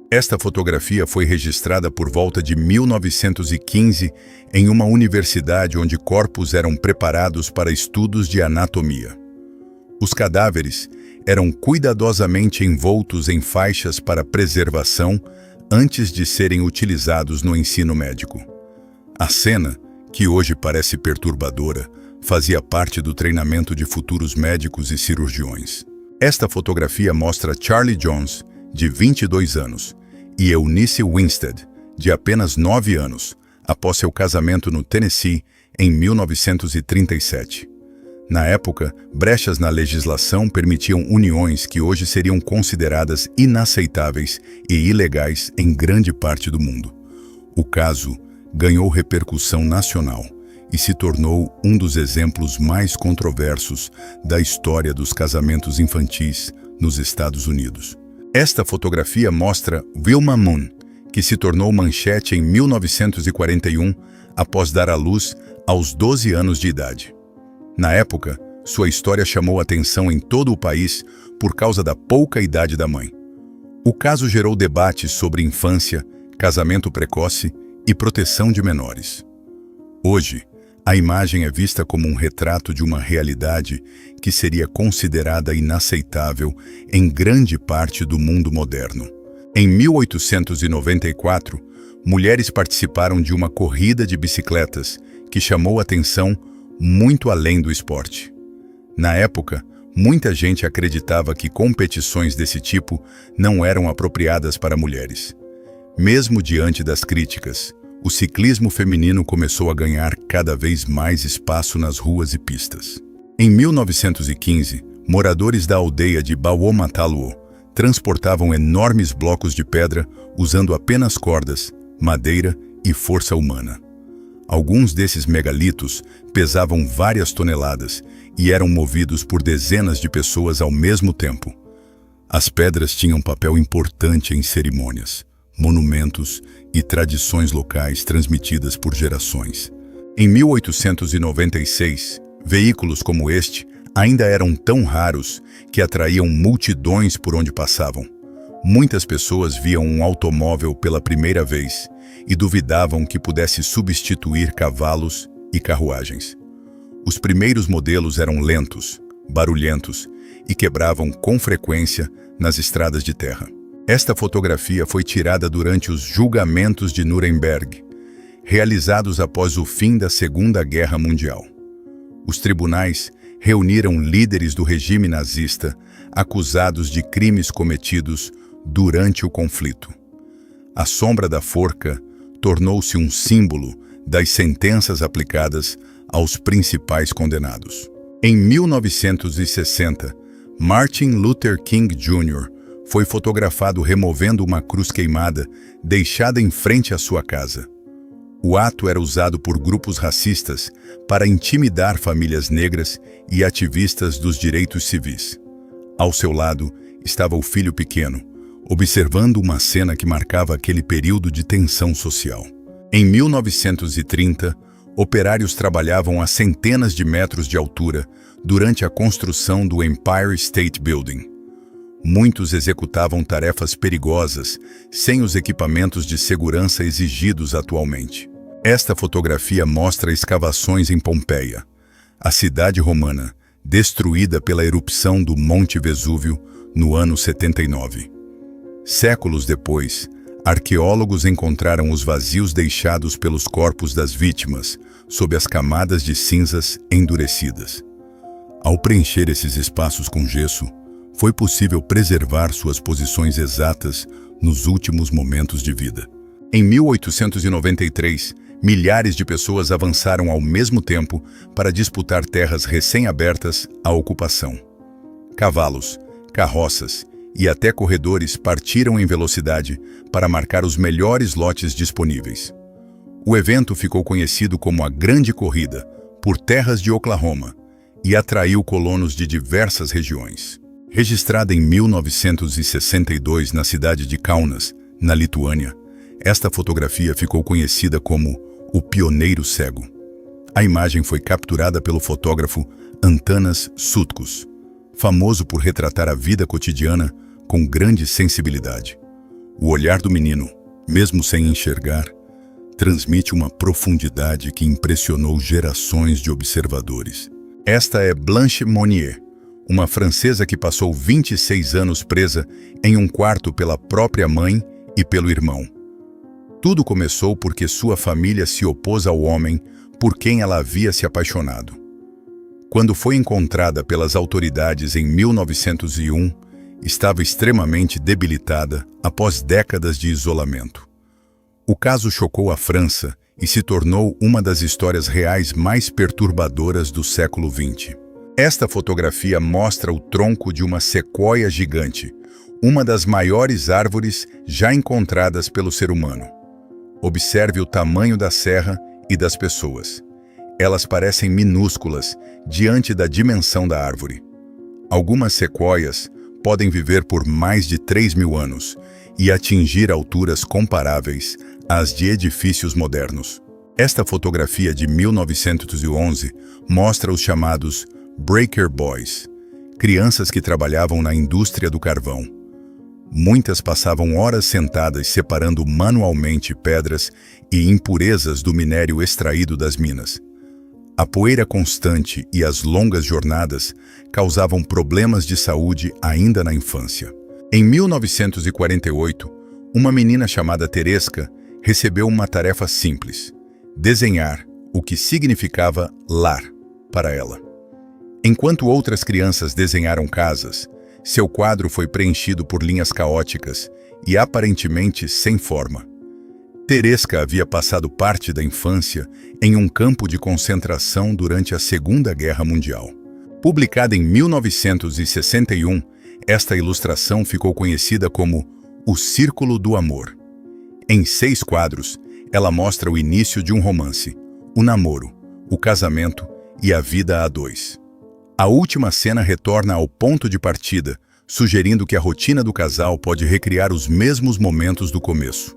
Esta fotografia foi registrada por volta de 1915 em uma universidade onde corpos eram preparados para estudos de anatomia. Os cadáveres eram cuidadosamente envoltos em faixas para preservação antes de serem utilizados no ensino médico. A cena, que hoje parece perturbadora, fazia parte do treinamento de futuros médicos e cirurgiões. Esta fotografia mostra Charlie Jones, de 22 anos, e Eunice Winstead, de apenas 9 anos, após seu casamento no Tennessee em 1937. Na época, brechas na legislação permitiam uniões que hoje seriam consideradas inaceitáveis e ilegais em grande parte do mundo. O caso ganhou repercussão nacional e se tornou um dos exemplos mais controversos da história dos casamentos infantis nos Estados Unidos. Esta fotografia mostra Wilma Moon, que se tornou manchete em 1941 após dar à luz aos 12 anos de idade. Na época, sua história chamou atenção em todo o país por causa da pouca idade da mãe. O caso gerou debates sobre infância, casamento precoce e proteção de menores. Hoje, a imagem é vista como um retrato de uma realidade que seria considerada inaceitável em grande parte do mundo moderno. Em 1894, mulheres participaram de uma corrida de bicicletas que chamou atenção muito além do esporte. Na época, muita gente acreditava que competições desse tipo não eram apropriadas para mulheres. Mesmo diante das críticas, o ciclismo feminino começou a ganhar cada vez mais espaço nas ruas e pistas. Em 1915, moradores da aldeia de Bawomatalo transportavam enormes blocos de pedra usando apenas cordas, madeira e força humana. Alguns desses megalitos pesavam várias toneladas e eram movidos por dezenas de pessoas ao mesmo tempo. As pedras tinham papel importante em cerimônias, monumentos e tradições locais transmitidas por gerações. Em 1896, veículos como este ainda eram tão raros que atraíam multidões por onde passavam. Muitas pessoas viam um automóvel pela primeira vez e duvidavam que pudesse substituir cavalos e carruagens. Os primeiros modelos eram lentos, barulhentos e quebravam com frequência nas estradas de terra. Esta fotografia foi tirada durante os julgamentos de Nuremberg, realizados após o fim da Segunda Guerra Mundial. Os tribunais reuniram líderes do regime nazista acusados de crimes cometidos durante o conflito. A sombra da forca tornou-se um símbolo das sentenças aplicadas aos principais condenados. Em 1960, Martin Luther King Jr. foi fotografado removendo uma cruz queimada deixada em frente à sua casa. O ato era usado por grupos racistas para intimidar famílias negras e ativistas dos direitos civis. Ao seu lado estava o filho pequeno, observando uma cena que marcava aquele período de tensão social. Em 1930, operários trabalhavam a centenas de metros de altura durante a construção do Empire State Building. Muitos executavam tarefas perigosas sem os equipamentos de segurança exigidos atualmente. Esta fotografia mostra escavações em Pompeia, a cidade romana, destruída pela erupção do Monte Vesúvio no ano 79. Séculos depois, arqueólogos encontraram os vazios deixados pelos corpos das vítimas sob as camadas de cinzas endurecidas. Ao preencher esses espaços com gesso, foi possível preservar suas posições exatas nos últimos momentos de vida. Em 1893, milhares de pessoas avançaram ao mesmo tempo para disputar terras recém-abertas à ocupação. Cavalos, carroças e até corredores partiram em velocidade para marcar os melhores lotes disponíveis. O evento ficou conhecido como a Grande Corrida por terras de Oklahoma e atraiu colonos de diversas regiões. Registrada em 1962 na cidade de Kaunas, na Lituânia, esta fotografia ficou conhecida como o Pioneiro Cego. A imagem foi capturada pelo fotógrafo Antanas Sutkus, famoso por retratar a vida cotidiana com grande sensibilidade. O olhar do menino, mesmo sem enxergar, transmite uma profundidade que impressionou gerações de observadores. Esta é Blanche Monnier, uma francesa que passou 26 anos presa em um quarto pela própria mãe e pelo irmão. Tudo começou porque sua família se opôs ao homem por quem ela havia se apaixonado. Quando foi encontrada pelas autoridades em 1901, estava extremamente debilitada após décadas de isolamento. O caso chocou a França e se tornou uma das histórias reais mais perturbadoras do século XX. Esta fotografia mostra o tronco de uma sequoia gigante, uma das maiores árvores já encontradas pelo ser humano. Observe o tamanho da serra e das pessoas. Elas parecem minúsculas diante da dimensão da árvore. Algumas sequoias podem viver por mais de 3.000 anos e atingir alturas comparáveis às de edifícios modernos. Esta fotografia de 1911 mostra os chamados Breaker Boys, crianças que trabalhavam na indústria do carvão. Muitas passavam horas sentadas separando manualmente pedras e impurezas do minério extraído das minas. A poeira constante e as longas jornadas causavam problemas de saúde ainda na infância. Em 1948, uma menina chamada Teresca recebeu uma tarefa simples: desenhar o que significava lar para ela. Enquanto outras crianças desenharam casas, seu quadro foi preenchido por linhas caóticas e aparentemente sem forma. Teresca havia passado parte da infância em um campo de concentração durante a Segunda Guerra Mundial. Publicada em 1961, esta ilustração ficou conhecida como O Círculo do Amor. Em 6 quadros, ela mostra o início de um romance, o namoro, o casamento e a vida a dois. A última cena retorna ao ponto de partida, sugerindo que a rotina do casal pode recriar os mesmos momentos do começo.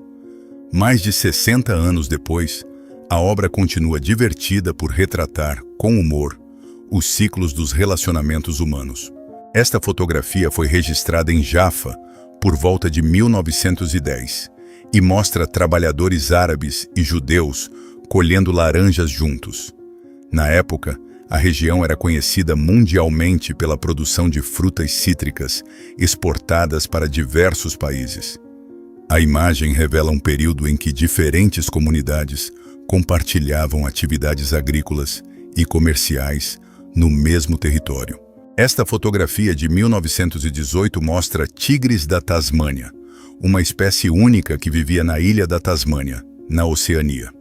Mais de 60 anos depois, a obra continua divertida por retratar, com humor, os ciclos dos relacionamentos humanos. Esta fotografia foi registrada em Jaffa por volta de 1910 e mostra trabalhadores árabes e judeus colhendo laranjas juntos. Na época, a região era conhecida mundialmente pela produção de frutas cítricas exportadas para diversos países. A imagem revela um período em que diferentes comunidades compartilhavam atividades agrícolas e comerciais no mesmo território. Esta fotografia de 1918 mostra tigres da Tasmânia, uma espécie única que vivia na ilha da Tasmânia, na Oceania.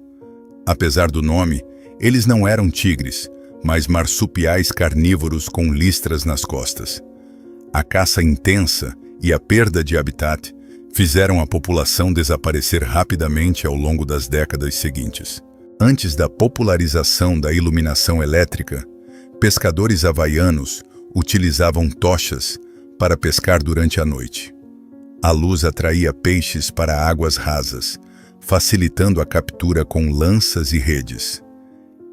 Apesar do nome, eles não eram tigres, mas marsupiais carnívoros com listras nas costas. A caça intensa e a perda de habitat fizeram a população desaparecer rapidamente ao longo das décadas seguintes. Antes da popularização da iluminação elétrica, pescadores havaianos utilizavam tochas para pescar durante a noite. A luz atraía peixes para águas rasas, facilitando a captura com lanças e redes.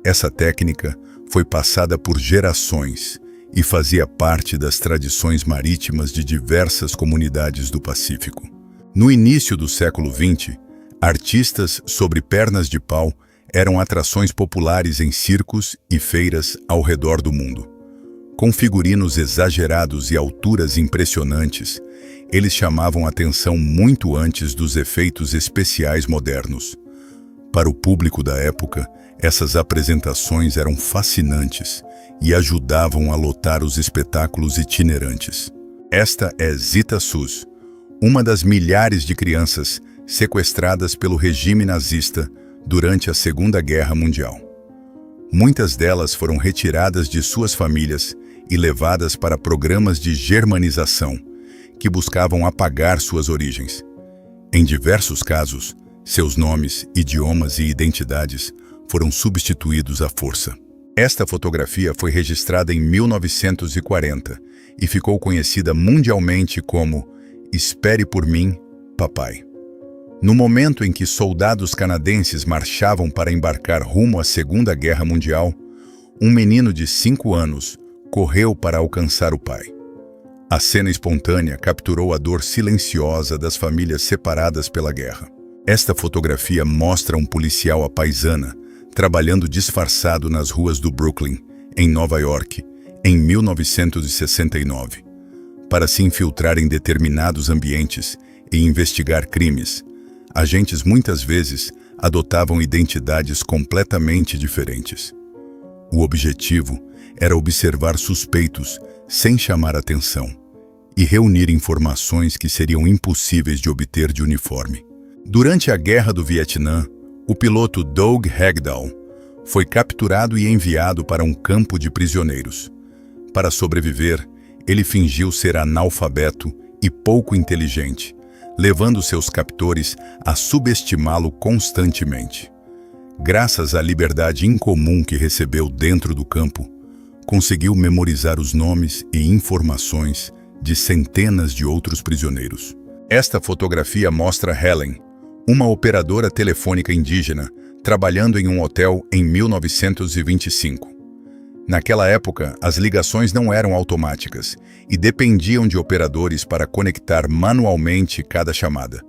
Essa técnica foi passada por gerações e fazia parte das tradições marítimas de diversas comunidades do Pacífico. No início do século XX, artistas sobre pernas de pau eram atrações populares em circos e feiras ao redor do mundo. Com figurinos exagerados e alturas impressionantes, eles chamavam atenção muito antes dos efeitos especiais modernos. Para o público da época, essas apresentações eram fascinantes e ajudavam a lotar os espetáculos itinerantes. Esta é Zita Sus, uma das milhares de crianças sequestradas pelo regime nazista durante a Segunda Guerra Mundial. Muitas delas foram retiradas de suas famílias e levadas para programas de germanização, que buscavam apagar suas origens. Em diversos casos, seus nomes, idiomas e identidades foram substituídos à força. Esta fotografia foi registrada em 1940 e ficou conhecida mundialmente como Espere por mim, papai. No momento em que soldados canadenses marchavam para embarcar rumo à Segunda Guerra Mundial, um menino de 5 anos correu para alcançar o pai. A cena espontânea capturou a dor silenciosa das famílias separadas pela guerra. Esta fotografia mostra um policial à paisana, trabalhando disfarçado nas ruas do Brooklyn, em Nova York, em 1969. Para se infiltrar em determinados ambientes e investigar crimes, agentes muitas vezes adotavam identidades completamente diferentes. O objetivo era observar suspeitos sem chamar atenção e reunir informações que seriam impossíveis de obter de uniforme. Durante a Guerra do Vietnã, o piloto Doug Hegdahl foi capturado e enviado para um campo de prisioneiros. Para sobreviver, ele fingiu ser analfabeto e pouco inteligente, levando seus captores a subestimá-lo constantemente. Graças à liberdade incomum que recebeu dentro do campo, conseguiu memorizar os nomes e informações de centenas de outros prisioneiros. Esta fotografia mostra Helen, uma operadora telefônica indígena, trabalhando em um hotel em 1925. Naquela época, as ligações não eram automáticas e dependiam de operadores para conectar manualmente cada chamada.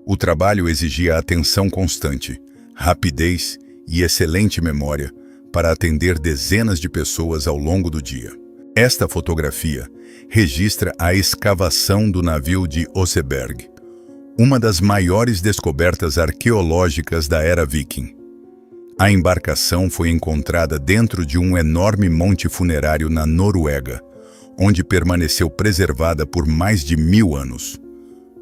O trabalho exigia atenção constante, rapidez e excelente memória para atender dezenas de pessoas ao longo do dia. Esta fotografia registra a escavação do navio de Oseberg, uma das maiores descobertas arqueológicas da era viking. A embarcação foi encontrada dentro de um enorme monte funerário na Noruega, onde permaneceu preservada por mais de 1000 anos.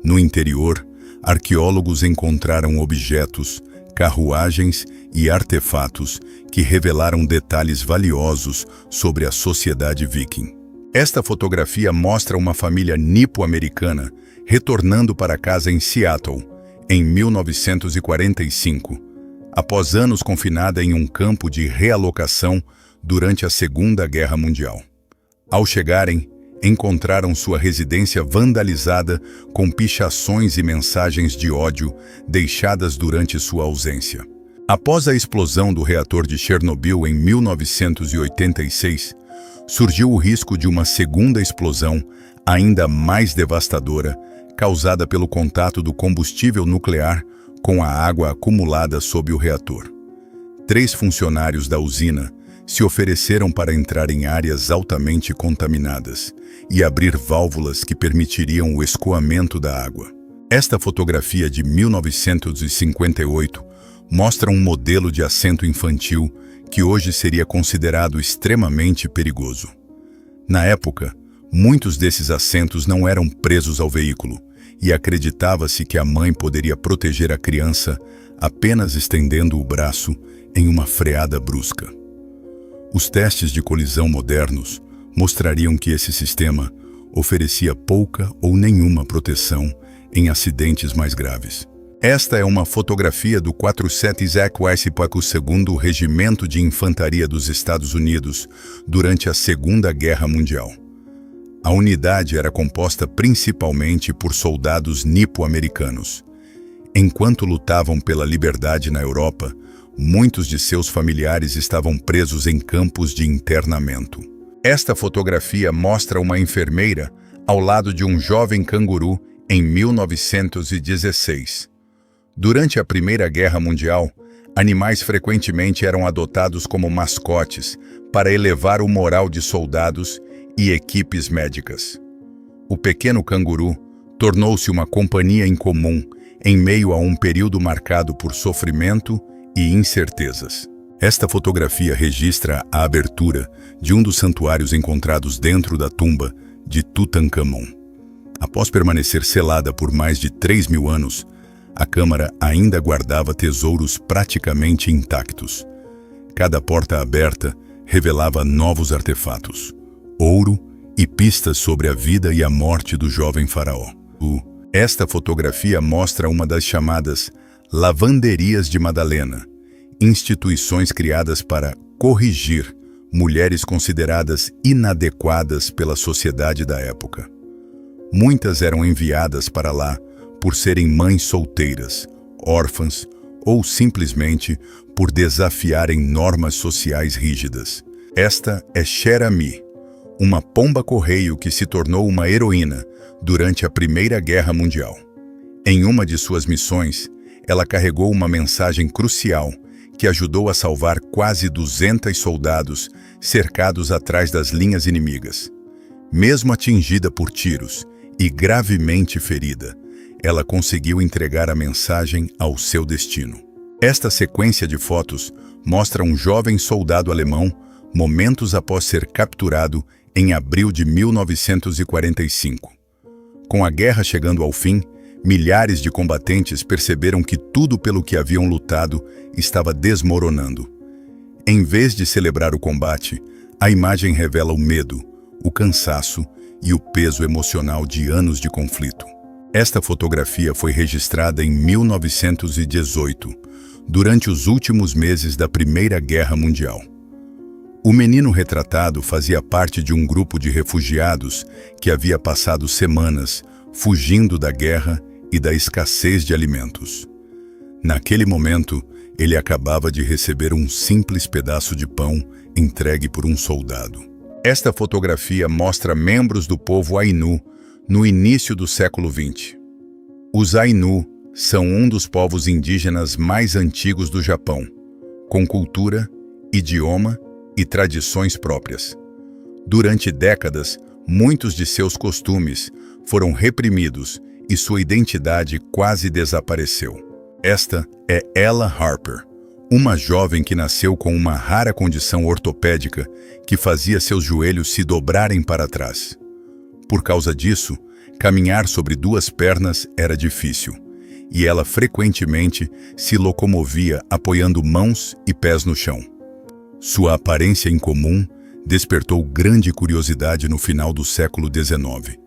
No interior, arqueólogos encontraram objetos, carruagens e artefatos que revelaram detalhes valiosos sobre a sociedade viking. Esta fotografia mostra uma família nipo-americana retornando para casa em Seattle, em 1945, após anos confinada em um campo de realocação durante a Segunda Guerra Mundial. Ao chegarem, encontraram sua residência vandalizada com pichações e mensagens de ódio deixadas durante sua ausência. Após a explosão do reator de Chernobyl em 1986, surgiu o risco de uma segunda explosão ainda mais devastadora, causada pelo contato do combustível nuclear com a água acumulada sob o reator. 3 funcionários da usina se ofereceram para entrar em áreas altamente contaminadas e abrir válvulas que permitiriam o escoamento da água. Esta fotografia de 1958 mostra um modelo de assento infantil que hoje seria considerado extremamente perigoso. Na época, muitos desses assentos não eram presos ao veículo e acreditava-se que a mãe poderia proteger a criança apenas estendendo o braço em uma freada brusca. Os testes de colisão modernos mostrariam que esse sistema oferecia pouca ou nenhuma proteção em acidentes mais graves. Esta é uma fotografia do 47º Regimento de Infantaria dos Estados Unidos durante a Segunda Guerra Mundial. A unidade era composta principalmente por soldados nipo-americanos. Enquanto lutavam pela liberdade na Europa, muitos de seus familiares estavam presos em campos de internamento. Esta fotografia mostra uma enfermeira ao lado de um jovem canguru em 1916. Durante a Primeira Guerra Mundial, animais frequentemente eram adotados como mascotes para elevar o moral de soldados e equipes médicas. O pequeno canguru tornou-se uma companhia em comum em meio a um período marcado por sofrimento e incertezas. Esta fotografia registra a abertura de um dos santuários encontrados dentro da tumba de Tutankhamon. Após permanecer selada por mais de 3.000 anos, a câmara ainda guardava tesouros praticamente intactos. Cada porta aberta revelava novos artefatos, ouro e pistas sobre a vida e a morte do jovem faraó. Esta fotografia mostra uma das chamadas lavanderias de Madalena, instituições criadas para corrigir mulheres consideradas inadequadas pela sociedade da época. Muitas eram enviadas para lá por serem mães solteiras, órfãs ou simplesmente por desafiarem normas sociais rígidas. Esta é Cher Ami, uma pomba-correio que se tornou uma heroína durante a Primeira Guerra Mundial. Em uma de suas missões, ela carregou uma mensagem crucial que ajudou a salvar quase 200 soldados cercados atrás das linhas inimigas. Mesmo atingida por tiros e gravemente ferida, ela conseguiu entregar a mensagem ao seu destino. Esta sequência de fotos mostra um jovem soldado alemão momentos após ser capturado em abril de 1945. Com a guerra chegando ao fim, milhares de combatentes perceberam que tudo pelo que haviam lutado estava desmoronando. Em vez de celebrar o combate, a imagem revela o medo, o cansaço e o peso emocional de anos de conflito. Esta fotografia foi registrada em 1918, durante os últimos meses da Primeira Guerra Mundial. O menino retratado fazia parte de um grupo de refugiados que havia passado semanas fugindo da guerra e da escassez de alimentos. Naquele momento, ele acabava de receber um simples pedaço de pão entregue por um soldado. Esta fotografia mostra membros do povo Ainu no início do século XX. Os Ainu são um dos povos indígenas mais antigos do Japão, com cultura, idioma e tradições próprias. Durante décadas, muitos de seus costumes foram reprimidos e sua identidade quase desapareceu. Esta é Ella Harper, uma jovem que nasceu com uma rara condição ortopédica que fazia seus joelhos se dobrarem para trás. Por causa disso, caminhar sobre duas pernas era difícil, e ela frequentemente se locomovia apoiando mãos e pés no chão. Sua aparência incomum despertou grande curiosidade no final do século XIX,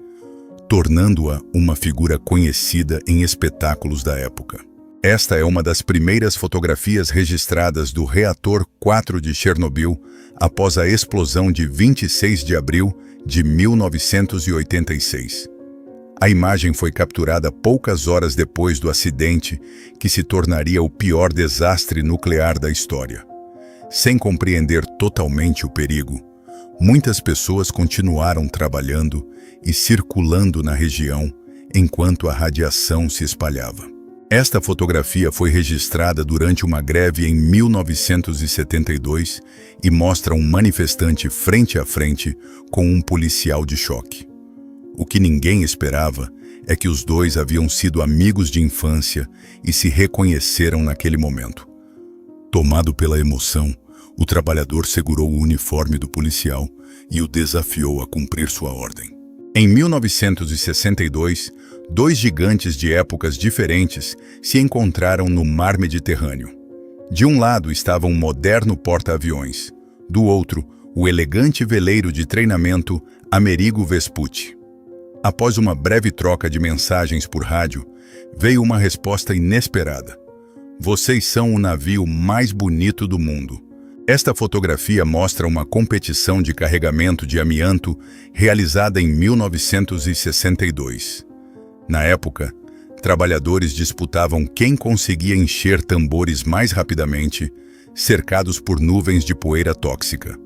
tornando-a uma figura conhecida em espetáculos da época. Esta é uma das primeiras fotografias registradas do reator 4 de Chernobyl após a explosão de 26 de abril de 1986. A imagem foi capturada poucas horas depois do acidente que se tornaria o pior desastre nuclear da história. Sem compreender totalmente o perigo, muitas pessoas continuaram trabalhando e circulando na região enquanto a radiação se espalhava. Esta fotografia foi registrada durante uma greve em 1972 e mostra um manifestante frente a frente com um policial de choque. O que ninguém esperava é que os dois haviam sido amigos de infância e se reconheceram naquele momento. Tomado pela emoção, o trabalhador segurou o uniforme do policial e o desafiou a cumprir sua ordem. Em 1962, dois gigantes de épocas diferentes se encontraram no mar Mediterrâneo. De um lado estava um moderno porta-aviões, do outro, o elegante veleiro de treinamento Amerigo Vespucci. Após uma breve troca de mensagens por rádio, veio uma resposta inesperada. "Vocês são o navio mais bonito do mundo." Esta fotografia mostra uma competição de carregamento de amianto realizada em 1962. Na época, trabalhadores disputavam quem conseguia encher tambores mais rapidamente, cercados por nuvens de poeira tóxica.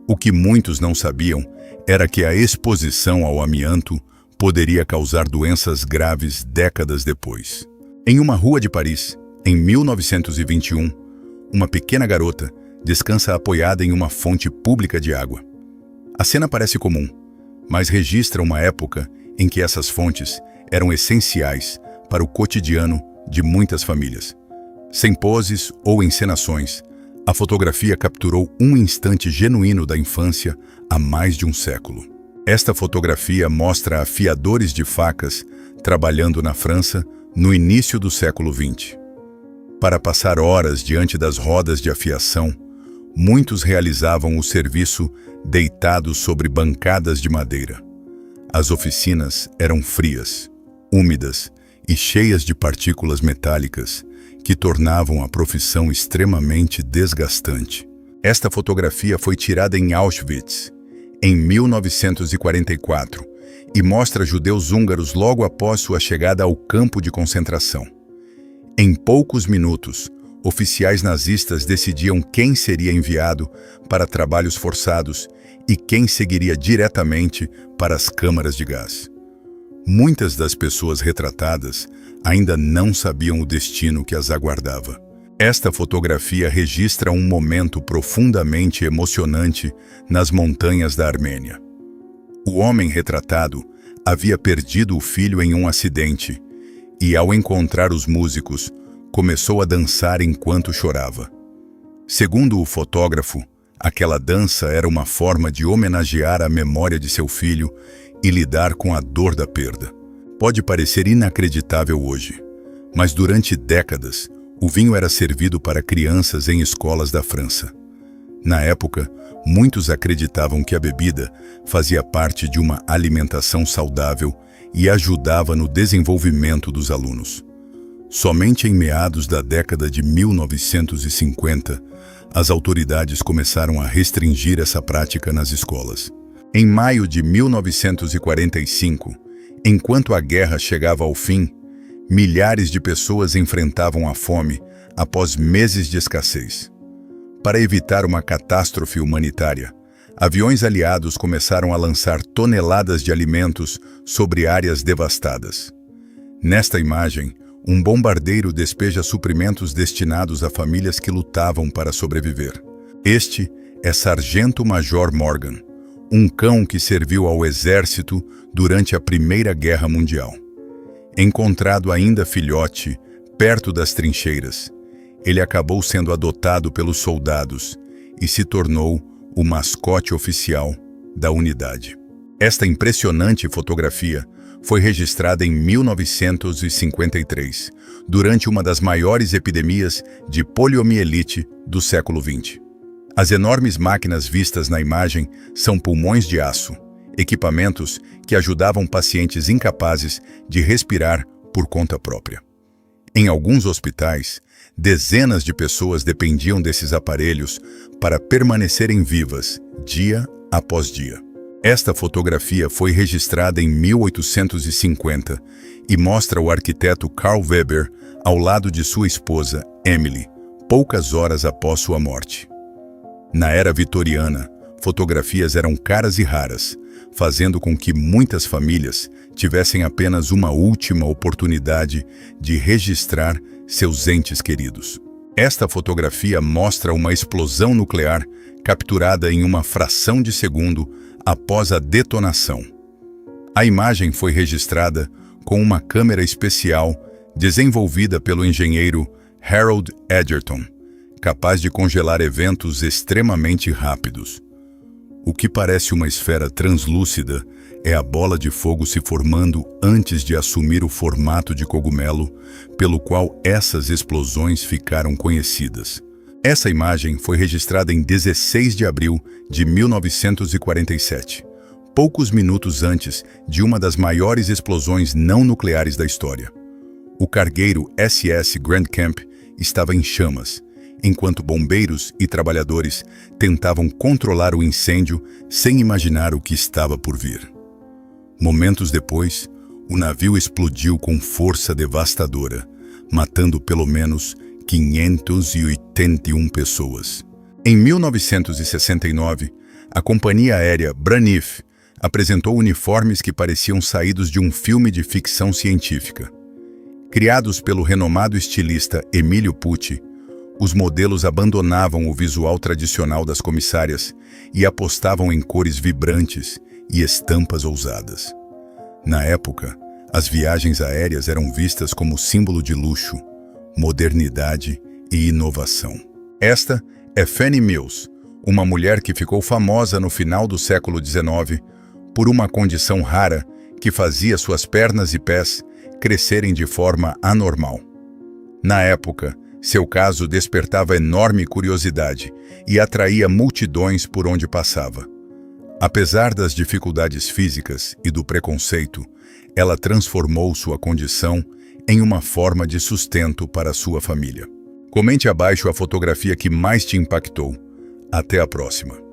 O que muitos não sabiam era que a exposição ao amianto poderia causar doenças graves décadas depois. Em uma rua de Paris, em 1921, uma pequena garota descansa apoiada em uma fonte pública de água. A cena parece comum, mas registra uma época em que essas fontes eram essenciais para o cotidiano de muitas famílias. Sem poses ou encenações, a fotografia capturou um instante genuíno da infância há mais de um século. Esta fotografia mostra afiadores de facas trabalhando na França no início do século XX. Para passar horas diante das rodas de afiação, muitos realizavam o serviço deitados sobre bancadas de madeira. As oficinas eram frias, úmidas e cheias de partículas metálicas que tornavam a profissão extremamente desgastante. Esta fotografia foi tirada em Auschwitz, em 1944, e mostra judeus húngaros logo após sua chegada ao campo de concentração. Em poucos minutos, oficiais nazistas decidiam quem seria enviado para trabalhos forçados e quem seguiria diretamente para as câmaras de gás. Muitas das pessoas retratadas ainda não sabiam o destino que as aguardava. Esta fotografia registra um momento profundamente emocionante nas montanhas da Armênia. O homem retratado havia perdido o filho em um acidente e, ao encontrar os músicos, começou a dançar enquanto chorava. Segundo o fotógrafo, aquela dança era uma forma de homenagear a memória de seu filho e lidar com a dor da perda. Pode parecer inacreditável hoje, mas durante décadas, o vinho era servido para crianças em escolas da França. Na época, muitos acreditavam que a bebida fazia parte de uma alimentação saudável e ajudava no desenvolvimento dos alunos. Somente em meados da década de 1950, as autoridades começaram a restringir essa prática nas escolas. Em maio de 1945, enquanto a guerra chegava ao fim, milhares de pessoas enfrentavam a fome após meses de escassez. Para evitar uma catástrofe humanitária, aviões aliados começaram a lançar toneladas de alimentos sobre áreas devastadas. Nesta imagem, um bombardeiro despeja suprimentos destinados a famílias que lutavam para sobreviver. Este é Sargento-Major Morgan, um cão que serviu ao exército durante a Primeira Guerra Mundial. Encontrado ainda filhote, perto das trincheiras, ele acabou sendo adotado pelos soldados e se tornou o mascote oficial da unidade. Esta impressionante fotografia foi registrada em 1953, durante uma das maiores epidemias de poliomielite do século XX. As enormes máquinas vistas na imagem são pulmões de aço, equipamentos que ajudavam pacientes incapazes de respirar por conta própria. Em alguns hospitais, dezenas de pessoas dependiam desses aparelhos para permanecerem vivas, dia após dia. Esta fotografia foi registrada em 1850 e mostra o arquiteto Carl Weber ao lado de sua esposa, Emily, poucas horas após sua morte. Na era vitoriana, fotografias eram caras e raras, fazendo com que muitas famílias tivessem apenas uma última oportunidade de registrar seus entes queridos. Esta fotografia mostra uma explosão nuclear capturada em uma fração de segundo após a detonação. A imagem foi registrada com uma câmera especial desenvolvida pelo engenheiro Harold Edgerton, capaz de congelar eventos extremamente rápidos. O que parece uma esfera translúcida é a bola de fogo se formando antes de assumir o formato de cogumelo, pelo qual essas explosões ficaram conhecidas. Essa imagem foi registrada em 16 de abril de 1947, poucos minutos antes de uma das maiores explosões não nucleares da história. O cargueiro SS Grand Camp estava em chamas, enquanto bombeiros e trabalhadores tentavam controlar o incêndio sem imaginar o que estava por vir. Momentos depois, o navio explodiu com força devastadora, matando pelo menos 581 pessoas. Em 1969, a companhia aérea Braniff apresentou uniformes que pareciam saídos de um filme de ficção científica. Criados pelo renomado estilista Emílio Pucci, os modelos abandonavam o visual tradicional das comissárias e apostavam em cores vibrantes e estampas ousadas. Na época, as viagens aéreas eram vistas como símbolo de luxo, modernidade e inovação. Esta é Fanny Mills, uma mulher que ficou famosa no final do século XIX por uma condição rara que fazia suas pernas e pés crescerem de forma anormal. Na época, seu caso despertava enorme curiosidade e atraía multidões por onde passava. Apesar das dificuldades físicas e do preconceito, ela transformou sua condição em uma forma de sustento para sua família. Comente abaixo a fotografia que mais te impactou. Até a próxima!